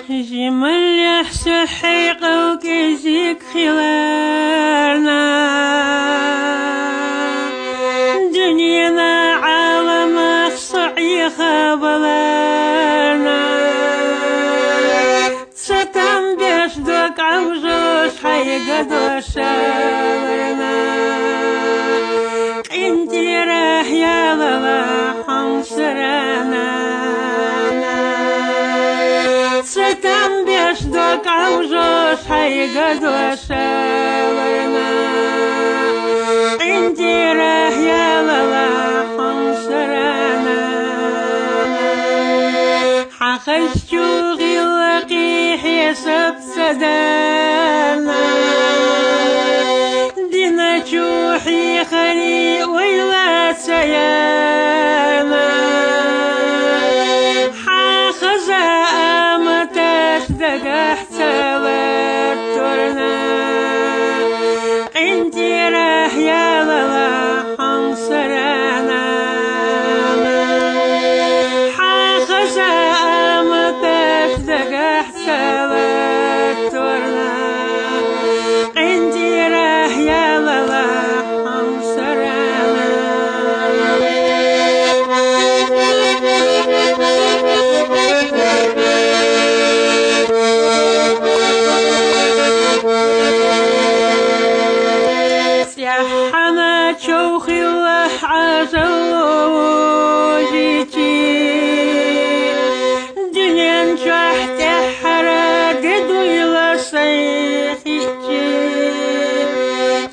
جمال سحيق وكيزيك خلالنا دنيانا عالم صعي خبلنا ستم بيش دوك عوجوش حيقا دوشالنا انتي راح يا بابا حنصرنا ستم بيش دوك عوجوش حيقا دوشالنا انتي راح يا بابا حنصرنا حخشتو غيوقي حسب سدانا دينا شوحي خلي ويلا سيانا حاخزا امتاش دقح سبتورنا انتي راح يا بابا حنصرنا حاخزا امتاش دقح سبتورنا انتي راح يا بابا حنصرنا سيحنا شوخي الله عزوجيتي دنيا شحت حرق دويلة سيحيتي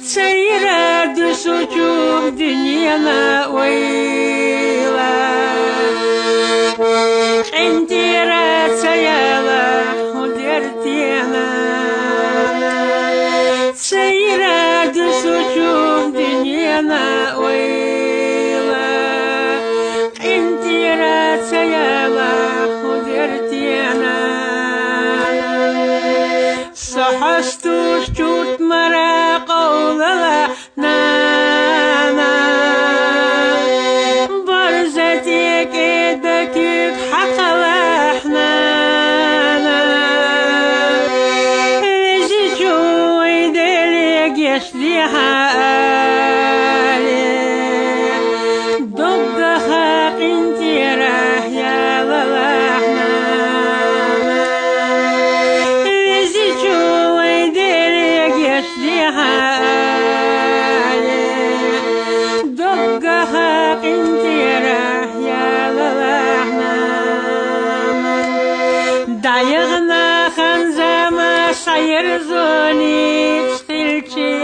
سيرا دسوچوه دنيانا ويلا انتي راتيالا ودرتينا سيرا دسوچوه دنيانا ويلا انتي راتيالا ودرتينا صحستوش جوت مرا قوللا نانا برزتك دكيك حقلا حنانا ليجي شوي دليك يشليها آلي ضد خاق انتي راح يا بابا حنانا ليجي شوي دليك يشليها آلي ضد خاق انتي راح يا بابا حنانا دايغنا خنزامة شعير زوني تشتلشي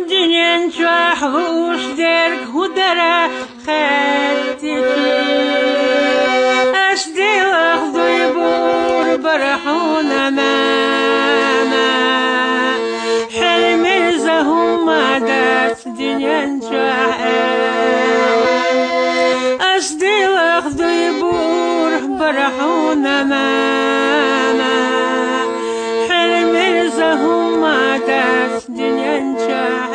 دنيا نشوح وش ديرك هدرا خالتكي اشدي واخدو يبور برحونا مانا حلم الزهم ما دات دنيا نشوح اشدي واخدو يبور برحونا مانا حلم الزهم ما دات دنيا نشوح